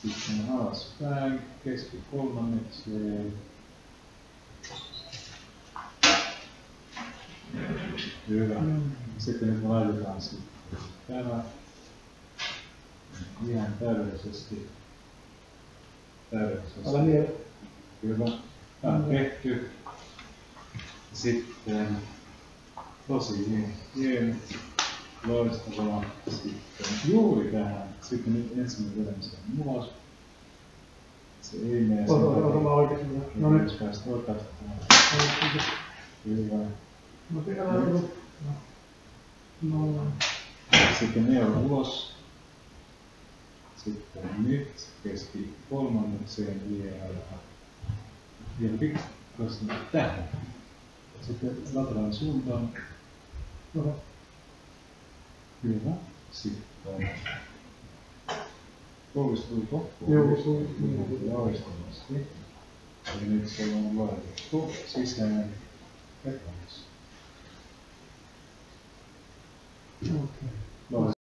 Sitten alaspäin, keski kolmannekseen. Hyvä. Sitten nyt me laitetaan sitten tämä ihan täydellisesti. Hyvä. Tämä on tehty. Sitten tosi hieno. Loistavaa. Sitten juuri tähän. Sitten nyt ensimmäinen vedämme sen ulos. Se ei mene sen takia. No nyt. Jos päästä otattamaan. Hyvä. Sitten ne on ulos. Sitten nyt keski kolmannekseen vielä pikkuisesti tähän. Sitten lateraalin suuntaan. Hyvä. Sitten kohdistuu loppuun. Loistavasti. Ja nyt se on laitettu sisään vetämässä.